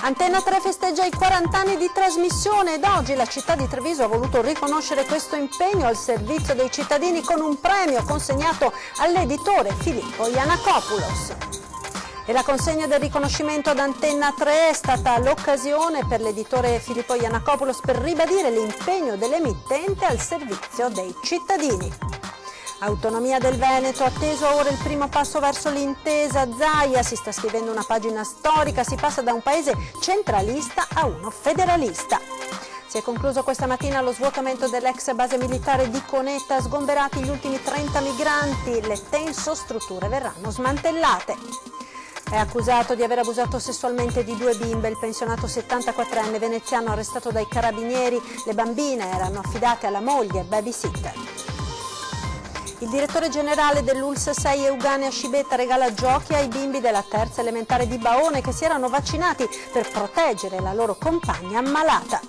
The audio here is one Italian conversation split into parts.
Antenna 3 festeggia i 40 anni di trasmissione ed oggi la città di Treviso ha voluto riconoscere questo impegno al servizio dei cittadini con un premio consegnato all'editore Filippo Iannakopoulos. E la consegna del riconoscimento ad Antenna 3 è stata l'occasione per l'editore Filippo Iannakopoulos per ribadire l'impegno dell'emittente al servizio dei cittadini. Autonomia del Veneto, atteso ora il primo passo verso l'intesa Zaia, si sta scrivendo una pagina storica, si passa da un paese centralista a uno federalista. Si è concluso questa mattina lo svuotamento dell'ex base militare di Conetta, sgomberati gli ultimi 30 migranti, le tensostrutture verranno smantellate. È accusato di aver abusato sessualmente di 2 bimbe il pensionato 74enne veneziano arrestato dai carabinieri, le bambine erano affidate alla moglie babysitter. Il direttore generale dell'ULSS 6 Euganea Scibetta regala giochi ai bimbi della terza elementare di Baone che si erano vaccinati per proteggere la loro compagna ammalata.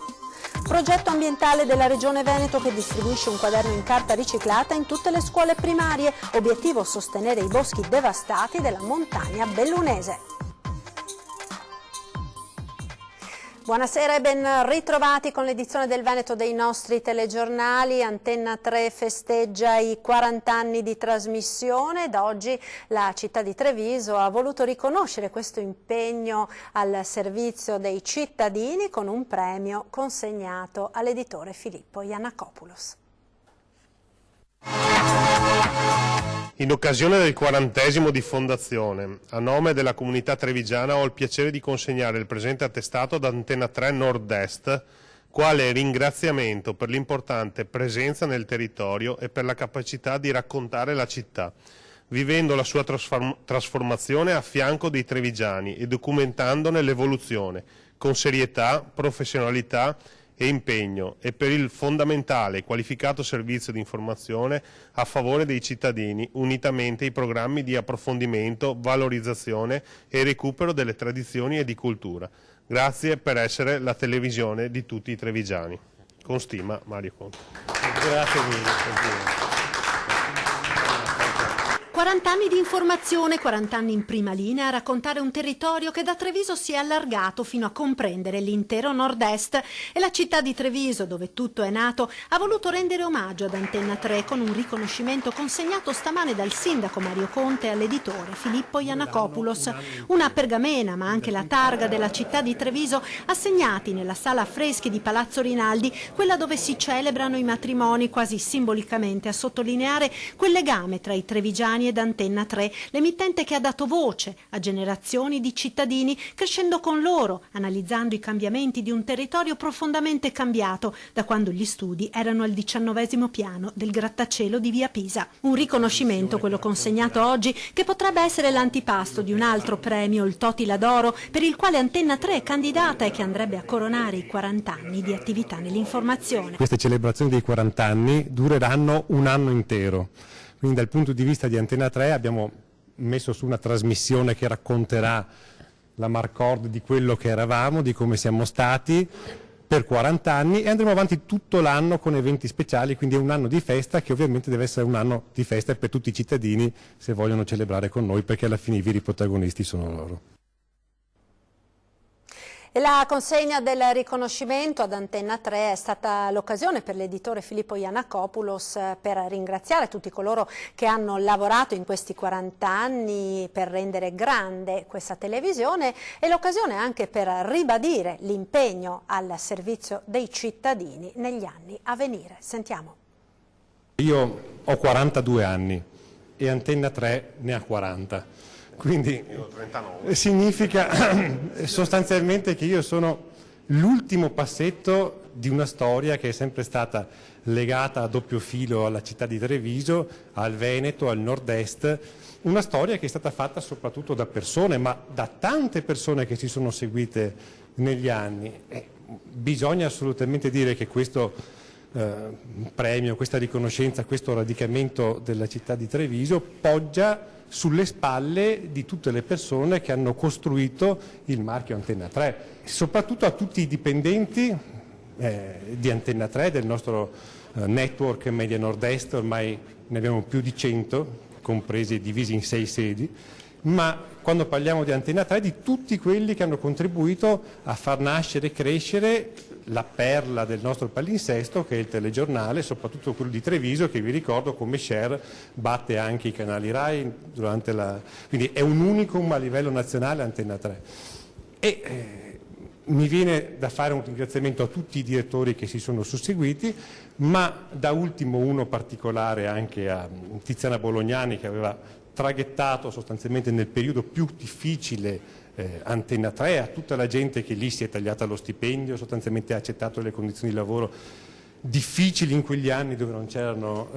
Progetto ambientale della Regione Veneto che distribuisce un quaderno in carta riciclata in tutte le scuole primarie. Obiettivo sostenere i boschi devastati della montagna bellunese. Buonasera e ben ritrovati con l'edizione del Veneto dei nostri telegiornali. Antenna 3 festeggia i 40 anni di trasmissione ed oggi la città di Treviso ha voluto riconoscere questo impegno al servizio dei cittadini con un premio consegnato all'editore Filippo Iannakopoulos. In occasione del 40° di fondazione, a nome della comunità trevigiana ho il piacere di consegnare il presente attestato ad Antenna 3 Nord-Est, quale ringraziamento per l'importante presenza nel territorio e per la capacità di raccontare la città, vivendo la sua trasformazione a fianco dei trevigiani e documentandone l'evoluzione, con serietà, professionalità e impegno e per il fondamentale e qualificato servizio di informazione a favore dei cittadini, unitamente ai programmi di approfondimento, valorizzazione e recupero delle tradizioni e di cultura. Grazie per essere la televisione di tutti i trevigiani. Con stima, Mario Conte. Grazie mille. 40 anni di informazione, 40 anni in prima linea a raccontare un territorio che da Treviso si è allargato fino a comprendere l'intero nord-est e la città di Treviso, dove tutto è nato, ha voluto rendere omaggio ad Antenna 3 con un riconoscimento consegnato stamane dal sindaco Mario Conte all'editore Filippo Iannakopoulos. Una pergamena, ma anche la targa della città di Treviso assegnati nella sala affreschi di Palazzo Rinaldi, quella dove si celebrano i matrimoni, quasi simbolicamente a sottolineare quel legame tra i trevigiani ed Antenna 3, l'emittente che ha dato voce a generazioni di cittadini, crescendo con loro, analizzando i cambiamenti di un territorio profondamente cambiato da quando gli studi erano al 19° piano del grattacielo di Via Pisa. Un riconoscimento, quello consegnato oggi, che potrebbe essere l'antipasto di un altro premio, il Totila d'Oro, per il quale Antenna 3 è candidata e che andrebbe a coronare i 40 anni di attività nell'informazione. Queste celebrazioni dei 40 anni dureranno un anno intero. Quindi dal punto di vista di Antenna 3 abbiamo messo su una trasmissione che racconterà la Marcord di quello che eravamo, di come siamo stati per 40 anni e andremo avanti tutto l'anno con eventi speciali, quindi è un anno di festa che ovviamente deve essere un anno di festa per tutti i cittadini se vogliono celebrare con noi, perché alla fine i veri protagonisti sono loro. E la consegna del riconoscimento ad Antenna 3 è stata l'occasione per l'editore Filippo Iannakopoulos per ringraziare tutti coloro che hanno lavorato in questi 40 anni per rendere grande questa televisione e l'occasione anche per ribadire l'impegno al servizio dei cittadini negli anni a venire. Sentiamo. Io ho 42 anni e Antenna 3 ne ha 40. Quindi significa sostanzialmente che io sono l'ultimo passetto di una storia che è sempre stata legata a doppio filo alla città di Treviso, al Veneto, al nord-est, una storia che è stata fatta soprattutto da persone, ma da tante persone che si sono seguite negli anni. Bisogna assolutamente dire che questo premio, questa riconoscenza, questo radicamento della città di Treviso poggia sulle spalle di tutte le persone che hanno costruito il marchio Antenna 3, soprattutto a tutti i dipendenti di Antenna 3, del nostro network Media Nord-Est, ormai ne abbiamo più di 100, compresi e divisi in 6 sedi, ma quando parliamo di Antenna 3 di tutti quelli che hanno contribuito a far nascere e crescere la perla del nostro palinsesto, che è il telegiornale, soprattutto quello di Treviso, che vi ricordo come share batte anche i canali RAI durante quindi è un unicum a livello nazionale Antenna 3. Mi viene da fare un ringraziamento a tutti i direttori che si sono susseguiti, ma da ultimo uno particolare anche a Tiziana Bolognani, che aveva traghettato sostanzialmente nel periodo più difficile Antenna 3, a tutta la gente che lì si è tagliata lo stipendio, sostanzialmente ha accettato le condizioni di lavoro difficili in quegli anni dove non c'erano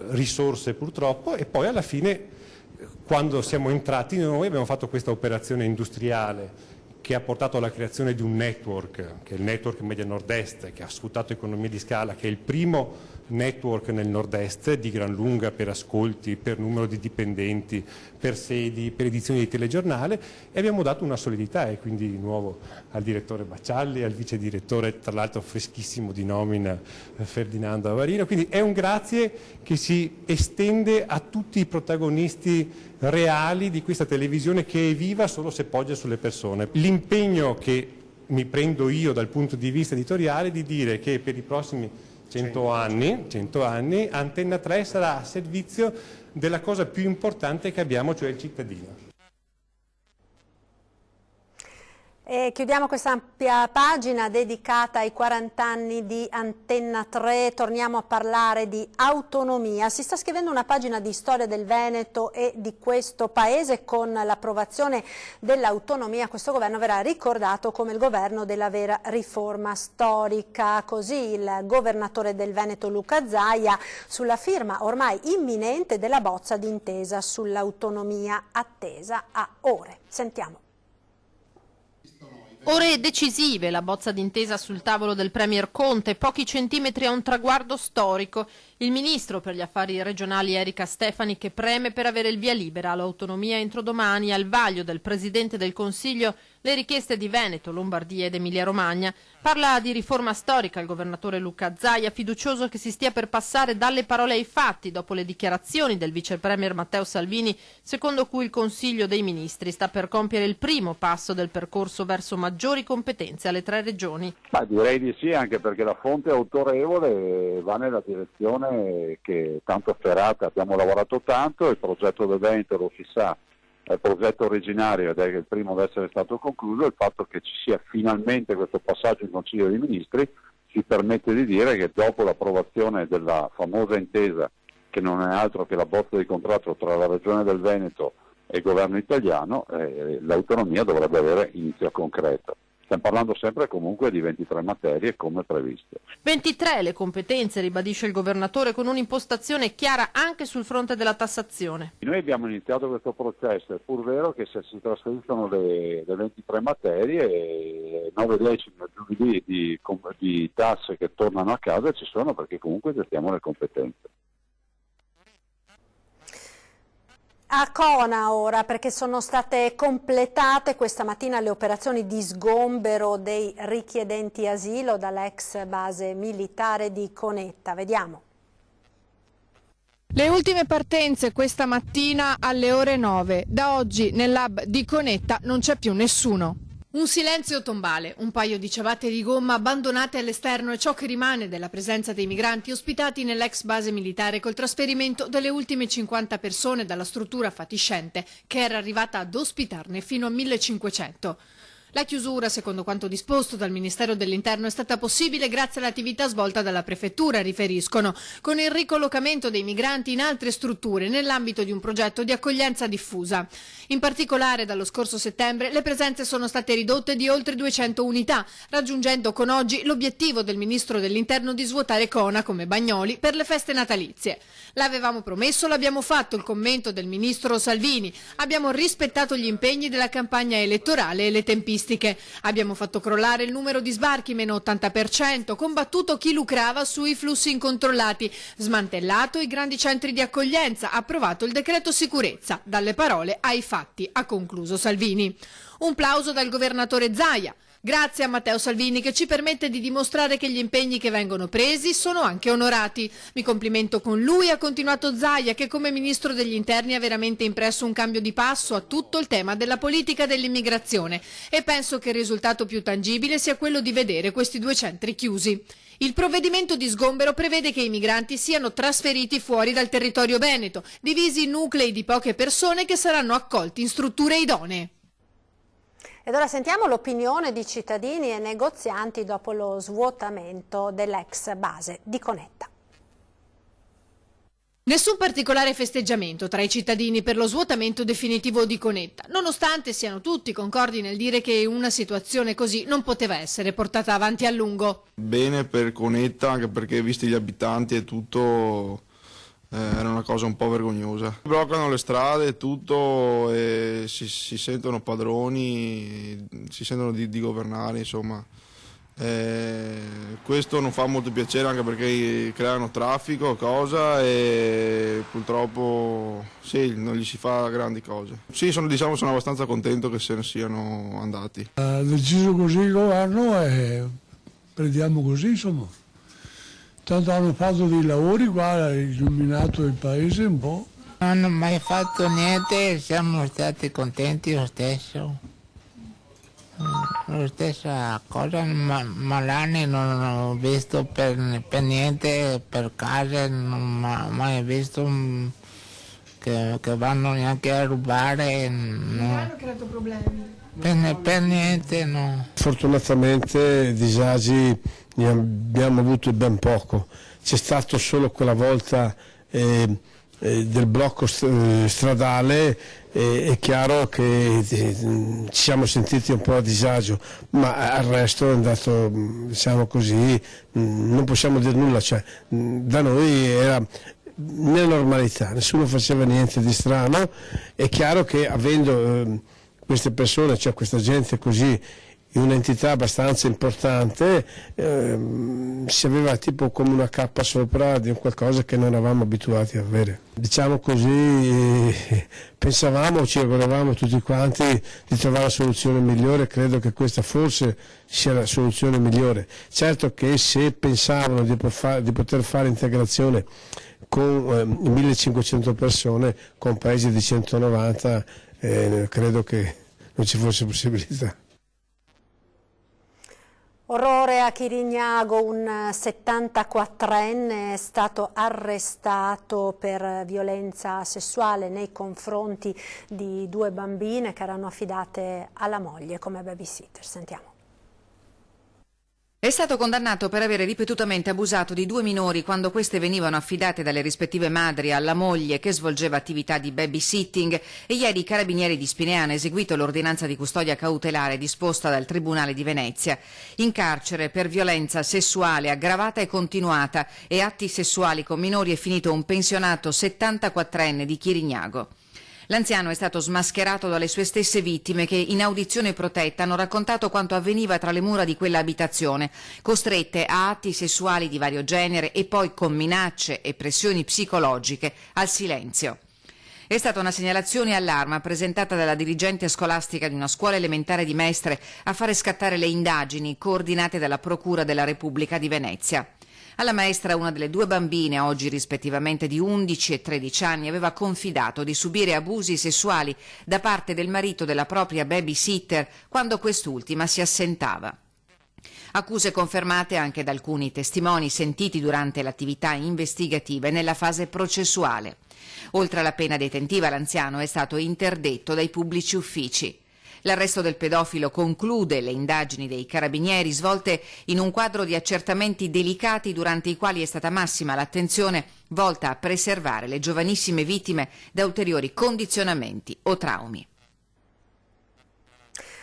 risorse purtroppo, e poi alla fine quando siamo entrati noi abbiamo fatto questa operazione industriale che ha portato alla creazione di un network, che è il Network Media Nord-Est, che ha sfruttato economie di scala, che è il primo network nel Nord-Est di gran lunga per ascolti, per numero di dipendenti, per sedi, per edizioni di telegiornale, e abbiamo dato una solidità, e quindi di nuovo al direttore Baccialli, al vice direttore, tra l'altro freschissimo di nomina, Ferdinando Avarino. Quindi è un grazie che si estende a tutti i protagonisti reali di questa televisione, che è viva solo se poggia sulle persone. L'impegno che mi prendo io dal punto di vista editoriale di dire che per i prossimi 100 anni Antenna 3 sarà a servizio della cosa più importante che abbiamo, cioè il cittadino. E chiudiamo questa ampia pagina dedicata ai 40 anni di Antenna 3, torniamo a parlare di autonomia. Si sta scrivendo una pagina di storia del Veneto e di questo paese. Con l'approvazione dell'autonomia questo governo verrà ricordato come il governo della vera riforma storica. Così il governatore del Veneto Luca Zaia, sulla firma ormai imminente della bozza d'intesa sull'autonomia attesa a ore. Sentiamo. Ore decisive, la bozza d'intesa sul tavolo del Premier Conte, pochi centimetri a un traguardo storico. Il ministro per gli affari regionali Erika Stefani, che preme per avere il via libera all'autonomia entro domani, al vaglio del Presidente del Consiglio le richieste di Veneto, Lombardia ed Emilia-Romagna. Parla di riforma storica il governatore Luca Zaia, fiducioso che si stia per passare dalle parole ai fatti dopo le dichiarazioni del vice premier Matteo Salvini, secondo cui il Consiglio dei Ministri sta per compiere il primo passo del percorso verso maggiori competenze alle 3 regioni. Ma direi di sì, anche perché la fonte autorevole va nella direzione che tanto afferrata, abbiamo lavorato tanto, il progetto del Veneto lo si sa, è il progetto originario ed è il primo ad essere stato concluso. Il fatto che ci sia finalmente questo passaggio in Consiglio dei Ministri ci permette di dire che dopo l'approvazione della famosa intesa, che non è altro che la bozza di contratto tra la Regione del Veneto e il governo italiano, l'autonomia dovrebbe avere inizio concreto. Stiamo parlando sempre comunque di 23 materie come previsto. 23 le competenze, ribadisce il governatore, con un'impostazione chiara anche sul fronte della tassazione. Noi abbiamo iniziato questo processo, è pur vero che se si trasferiscono le 23 materie, 9-10 giudizi di tasse che tornano a casa ci sono, perché comunque gestiamo le competenze. A Cona ora, perché sono state completate questa mattina le operazioni di sgombero dei richiedenti asilo dall'ex base militare di Conetta. Vediamo. Le ultime partenze questa mattina alle ore 9. Da oggi nell'hub di Conetta non c'è più nessuno. Un silenzio tombale, un paio di ciabatte di gomma abbandonate all'esterno è ciò che rimane della presenza dei migranti ospitati nell'ex base militare col trasferimento delle ultime 50 persone dalla struttura fatiscente che era arrivata ad ospitarne fino a 1500. La chiusura, secondo quanto disposto dal Ministero dell'Interno, è stata possibile grazie all'attività svolta dalla Prefettura, riferiscono, con il ricollocamento dei migranti in altre strutture nell'ambito di un progetto di accoglienza diffusa. In particolare, dallo scorso settembre, le presenze sono state ridotte di oltre 200 unità, raggiungendo con oggi l'obiettivo del Ministro dell'Interno di svuotare Cona come Bagnoli per le feste natalizie. L'avevamo promesso, l'abbiamo fatto, il commento del Ministro Salvini. Abbiamo rispettato gli impegni della campagna elettorale e le tempistiche. Abbiamo fatto crollare il numero di sbarchi, meno 80%, combattuto chi lucrava sui flussi incontrollati, smantellato i grandi centri di accoglienza, approvato il decreto sicurezza. Dalle parole ai fatti, ha concluso Salvini. Un plauso dal governatore Zaia. Grazie a Matteo Salvini che ci permette di dimostrare che gli impegni che vengono presi sono anche onorati. Mi complimento con lui, ha continuato Zaia, che come Ministro degli Interni ha veramente impresso un cambio di passo a tutto il tema della politica dell'immigrazione e penso che il risultato più tangibile sia quello di vedere questi 2 centri chiusi. Il provvedimento di sgombero prevede che i migranti siano trasferiti fuori dal territorio veneto, divisi in nuclei di poche persone che saranno accolti in strutture idonee. Ed ora sentiamo l'opinione di cittadini e negozianti dopo lo svuotamento dell'ex base di Conetta. Nessun particolare festeggiamento tra i cittadini per lo svuotamento definitivo di Conetta, nonostante siano tutti concordi nel dire che una situazione così non poteva essere portata avanti a lungo. Bene per Conetta, anche perché visti gli abitanti e tutto era una cosa un po' vergognosa. Bloccano le strade e tutto e si sentono padroni, si sentono di governare, insomma. Questo non fa molto piacere anche perché creano traffico, e purtroppo sì, non gli si fa grandi cose. Sì, sono abbastanza contento che se ne siano andati. Ha deciso così il governo e prendiamo così, insomma. Tanto hanno fatto dei lavori qua, hanno illuminato il paese un po'. Non hanno mai fatto niente, siamo stati contenti lo stesso. La stessa cosa, Malani non ho visto per niente, per case, non ho mai visto che vanno neanche a rubare. Non hanno creato problemi? Per niente, no. Fortunatamente disagi ne abbiamo avuto ben poco. C'è stato solo quella volta del blocco stradale, è chiaro che ci siamo sentiti un po' a disagio, ma al resto è andato, diciamo così, non possiamo dire nulla, cioè, da noi era nella normalità, nessuno faceva niente di strano. È chiaro che avendo queste persone, cioè questa gente così, in un'entità abbastanza importante, si aveva tipo come una cappa sopra di qualcosa che non eravamo abituati a avere. Diciamo così, pensavamo, ci auguravamo tutti quanti di trovare la soluzione migliore, credo che questa forse sia la soluzione migliore. Certo che se pensavano di poter fare integrazione con 1500 persone, con paesi di 190, credo che non ci fosse possibilità. Orrore a Chirignago, un 74enne è stato arrestato per violenza sessuale nei confronti di 2 bambine che erano affidate alla moglie come babysitter. Sentiamo. È stato condannato per avere ripetutamente abusato di 2 minori quando queste venivano affidate dalle rispettive madri alla moglie che svolgeva attività di babysitting e ieri i carabinieri di Spinea hanno eseguito l'ordinanza di custodia cautelare disposta dal Tribunale di Venezia. In carcere per violenza sessuale aggravata e continuata e atti sessuali con minori è finito un pensionato 74enne di Chirignago. L'anziano è stato smascherato dalle sue stesse vittime che in audizione protetta hanno raccontato quanto avveniva tra le mura di quella abitazione, costrette a atti sessuali di vario genere e poi con minacce e pressioni psicologiche al silenzio. È stata una segnalazione all'arma presentata dalla dirigente scolastica di una scuola elementare di Mestre a fare scattare le indagini coordinate dalla Procura della Repubblica di Venezia. Alla maestra una delle 2 bambine, oggi rispettivamente di 11 e 13 anni, aveva confidato di subire abusi sessuali da parte del marito della propria babysitter quando quest'ultima si assentava. Accuse confermate anche da alcuni testimoni sentiti durante l'attività investigativa e nella fase processuale. Oltre alla pena detentiva, l'anziano è stato interdetto dai pubblici uffici. L'arresto del pedofilo conclude le indagini dei carabinieri svolte in un quadro di accertamenti delicati durante i quali è stata massima l'attenzione volta a preservare le giovanissime vittime da ulteriori condizionamenti o traumi.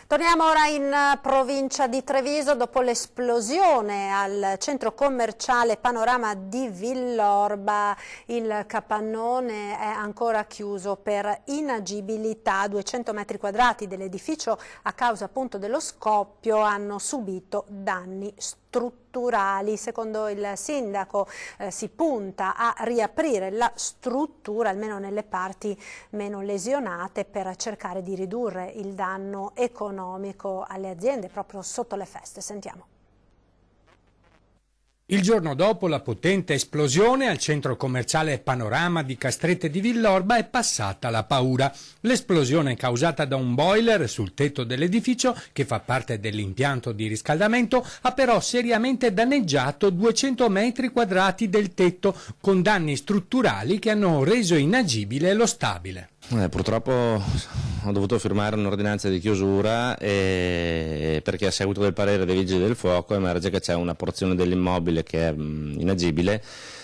Torniamo ora in provincia di Treviso dopo l'esplosione al centro commerciale Panorama di Villorba. Il capannone è ancora chiuso per inagibilità. 200 metri quadrati dell'edificio a causa appunto dello scoppio hanno subito danni strutturali. Secondo il sindaco si punta a riaprire la struttura almeno nelle parti meno lesionate per cercare di ridurre il danno economico economico alle aziende proprio sotto le feste. Sentiamo. Il giorno dopo la potente esplosione al centro commerciale Panorama di Castrette di Villorba è passata la paura. L'esplosione causata da un boiler sul tetto dell'edificio, che fa parte dell'impianto di riscaldamento, ha però seriamente danneggiato 200 metri quadrati del tetto, con danni strutturali che hanno reso inagibile lo stabile. Purtroppo ho dovuto firmare un'ordinanza di chiusura perché a seguito del parere dei vigili del fuoco emerge che c'è una porzione dell'immobile che è inagibile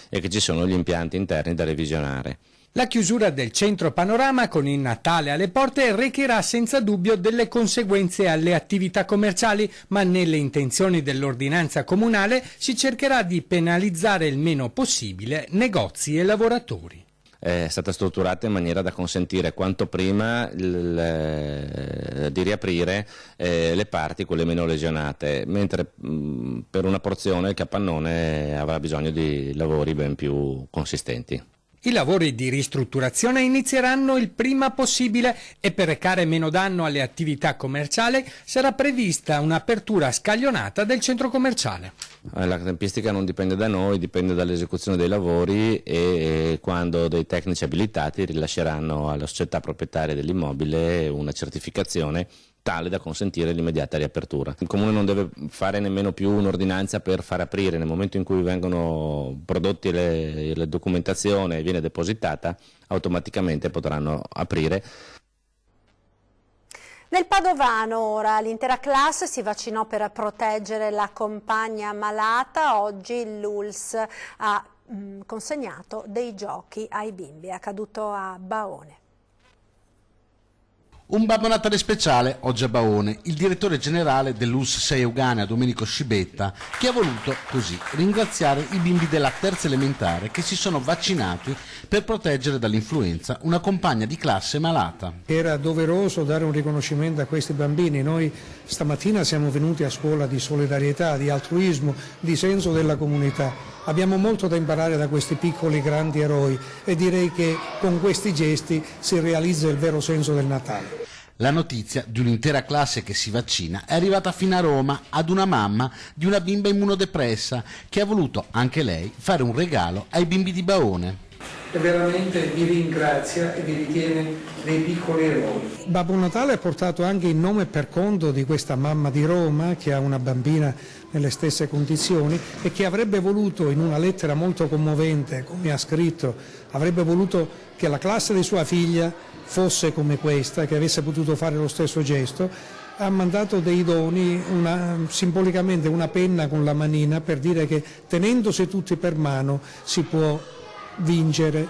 e che ci sono gli impianti interni da revisionare. La chiusura del centro Panorama con il Natale alle porte recherà senza dubbio delle conseguenze alle attività commerciali, ma nelle intenzioni dell'ordinanza comunale si cercherà di penalizzare il meno possibile negozi e lavoratori. È stata strutturata in maniera da consentire quanto prima di riaprire le parti, quelle meno lesionate, mentre per una porzione il capannone avrà bisogno di lavori ben più consistenti. I lavori di ristrutturazione inizieranno il prima possibile e per recare meno danno alle attività commerciali sarà prevista un'apertura scaglionata del centro commerciale. La tempistica non dipende da noi, dipende dall'esecuzione dei lavori e quando dei tecnici abilitati rilasceranno alla società proprietaria dell'immobile una certificazione tale da consentire l'immediata riapertura. Il Comune non deve fare nemmeno più un'ordinanza per far aprire, nel momento in cui vengono prodotti le documentazione e viene depositata, automaticamente potranno aprire. Nel Padovano ora l'intera classe si vaccinò per proteggere la compagna malata. Oggi l'ULSS ha consegnato dei giochi ai bimbi, è accaduto a Baone. Un Babbo Natale speciale oggi a Baone, il direttore generale dell'ULSS 6 Euganea, Domenico Scibetta, che ha voluto così ringraziare i bimbi della terza elementare che si sono vaccinati per proteggere dall'influenza una compagna di classe malata. Era doveroso dare un riconoscimento a questi bambini. Noi stamattina siamo venuti a scuola di solidarietà, di altruismo, di senso della comunità. Abbiamo molto da imparare da questi piccoli grandi eroi e direi che con questi gesti si realizza il vero senso del Natale. La notizia di un'intera classe che si vaccina è arrivata fino a Roma ad una mamma di una bimba immunodepressa che ha voluto anche lei fare un regalo ai bimbi di Baone. E veramente vi ringrazia e vi ritiene dei piccoli eroi. Babbo Natale ha portato anche il nome per conto di questa mamma di Roma che ha una bambina nelle stesse condizioni e che avrebbe voluto, in una lettera molto commovente, come ha scritto, avrebbe voluto che la classe di sua figlia fosse come questa, che avesse potuto fare lo stesso gesto. Ha mandato dei doni, simbolicamente una penna con la manina, per dire che tenendosi tutti per mano si può vincere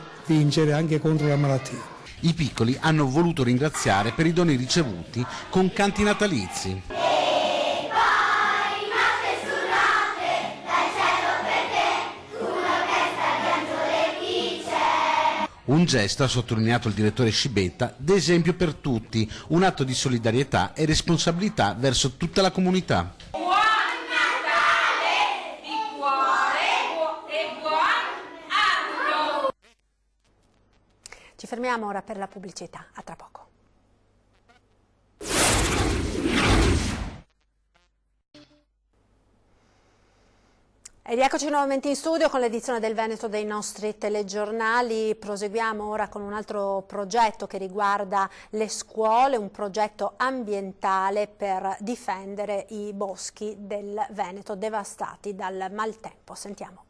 anche contro la malattia. I piccoli hanno voluto ringraziare per i doni ricevuti con canti natalizi. Un gesto, ha sottolineato il direttore Scibetta, d'esempio per tutti, un atto di solidarietà e responsabilità verso tutta la comunità. Buon Natale di cuore e buon anno! Ci fermiamo ora per la pubblicità, a tra poco. E rieccoci nuovamente in studio con l'edizione del Veneto dei nostri telegiornali. Proseguiamo ora con un altro progetto che riguarda le scuole, un progetto ambientale per difendere i boschi del Veneto devastati dal maltempo. Sentiamo.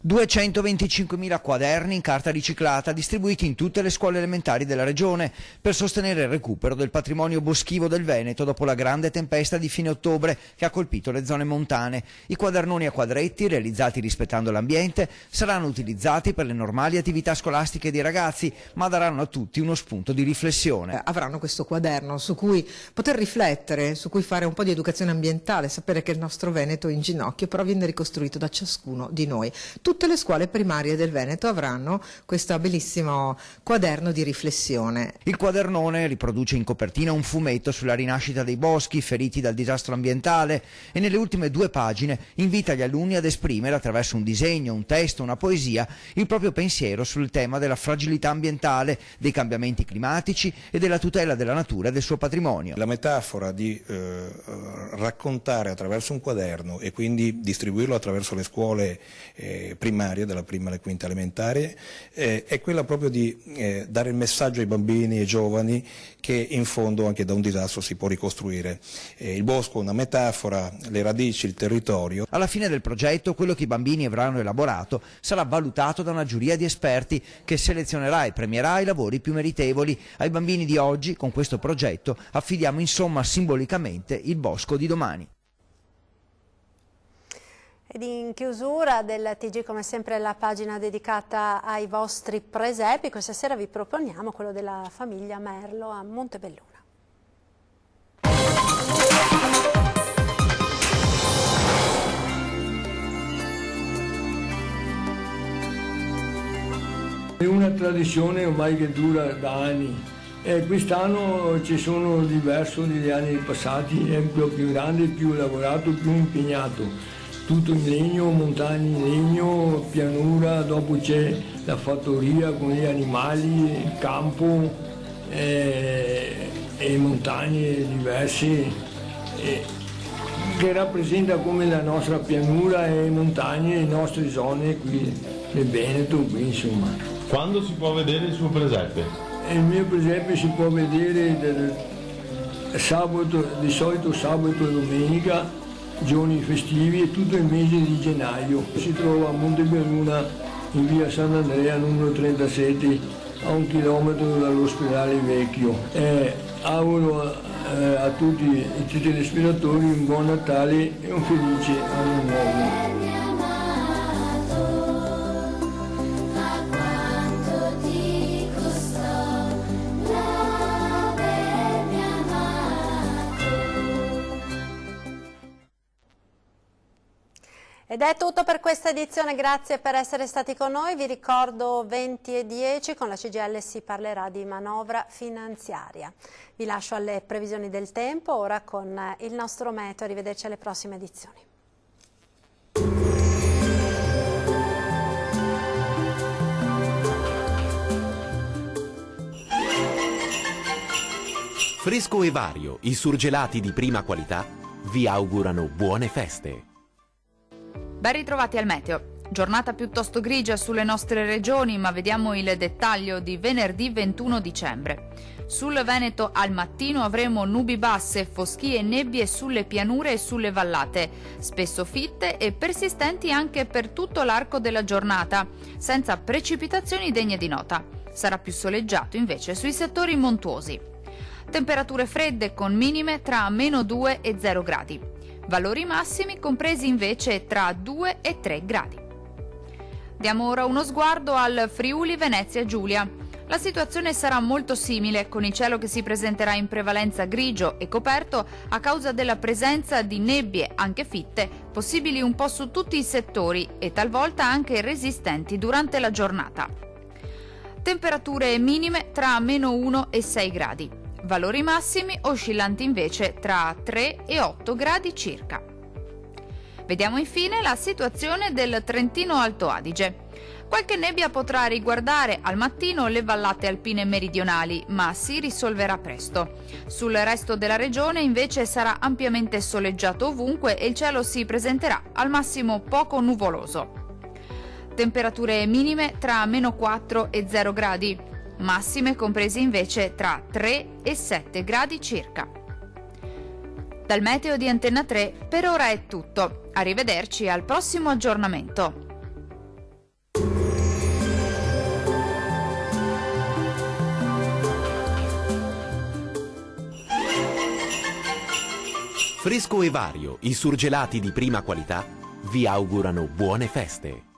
225.000 quaderni in carta riciclata distribuiti in tutte le scuole elementari della regione per sostenere il recupero del patrimonio boschivo del Veneto dopo la grande tempesta di fine ottobre che ha colpito le zone montane. I quadernoni a quadretti, realizzati rispettando l'ambiente, saranno utilizzati per le normali attività scolastiche dei ragazzi, ma daranno a tutti uno spunto di riflessione. Avranno questo quaderno su cui poter riflettere, su cui fare un po' di educazione ambientale, sapere che il nostro Veneto è in ginocchio, però viene ricostruito da ciascuno di noi. tutte le scuole primarie del Veneto avranno questo bellissimo quaderno di riflessione. Il quadernone riproduce in copertina un fumetto sulla rinascita dei boschi feriti dal disastro ambientale e nelle ultime 2 pagine invita gli alunni ad esprimere attraverso un disegno, un testo, una poesia il proprio pensiero sul tema della fragilità ambientale, dei cambiamenti climatici e della tutela della natura e del suo patrimonio. La metafora di raccontare attraverso un quaderno e quindi distribuirlo attraverso le scuole primarie, dalla prima alla quinta elementare, è quella proprio di dare il messaggio ai bambini e ai giovani che in fondo anche da un disastro si può ricostruire. Il bosco è una metafora, le radici, il territorio. Alla fine del progetto, quello che i bambini avranno elaborato sarà valutato da una giuria di esperti che selezionerà e premierà i lavori più meritevoli. Ai bambini di oggi, con questo progetto, affidiamo insomma simbolicamente il bosco di domani. Ed in chiusura del TG, come sempre, la pagina dedicata ai vostri presepi. Questa sera vi proponiamo quello della famiglia Merlo a Montebelluna. È una tradizione ormai che dura da anni. Quest'anno ci sono diverso degli anni passati, è più grande, più lavorato, più impegnato. Tutto in legno, montagne in legno, pianura, dopo c'è la fattoria con gli animali, il campo e montagne diverse che rappresenta come la nostra pianura e montagne, le nostre zone qui nel Veneto, qui insomma. Quando si può vedere il suo presepe? Il mio presepe si può vedere sabato, di solito sabato e domenica, giorni festivi, e tutto il mese di gennaio. Si trova a Montebelluna in via Sant'Andrea numero 37, a 1 chilometro dall'ospedale vecchio. Auguro a tutti i telespettatori un buon Natale e un felice anno nuovo. Ed è tutto per questa edizione, grazie per essere stati con noi. Vi ricordo 20:10, con la CGIL si parlerà di manovra finanziaria. Vi lascio alle previsioni del tempo, ora con il nostro meteo. Arrivederci alle prossime edizioni. Fresco e Vario, i surgelati di prima qualità, vi augurano buone feste. Ben ritrovati al meteo. Giornata piuttosto grigia sulle nostre regioni, ma vediamo il dettaglio di venerdì 21 dicembre. Sul Veneto al mattino avremo nubi basse, foschie e nebbie sulle pianure e sulle vallate, spesso fitte e persistenti anche per tutto l'arco della giornata, senza precipitazioni degne di nota. Sarà più soleggiato invece sui settori montuosi. Temperature fredde con minime tra -2 e 0 gradi. Valori massimi compresi invece tra 2 e 3 gradi. Diamo ora uno sguardo al Friuli Venezia Giulia. La situazione sarà molto simile, con il cielo che si presenterà in prevalenza grigio e coperto a causa della presenza di nebbie, anche fitte, possibili un po' su tutti i settori e talvolta anche resistenti durante la giornata. Temperature minime tra -1 e 6 gradi. Valori massimi oscillanti invece tra 3 e 8 gradi circa. Vediamo infine la situazione del Trentino Alto Adige. Qualche nebbia potrà riguardare al mattino le vallate alpine meridionali, ma si risolverà presto. Sul resto della regione invece sarà ampiamente soleggiato ovunque e il cielo si presenterà al massimo poco nuvoloso. Temperature minime tra -4 e 0 gradi. Massime comprese invece tra 3 e 7 gradi circa. Dal meteo di Antenna 3 per ora è tutto. Arrivederci al prossimo aggiornamento. Fresco e Vario, i surgelati di prima qualità, vi augurano buone feste.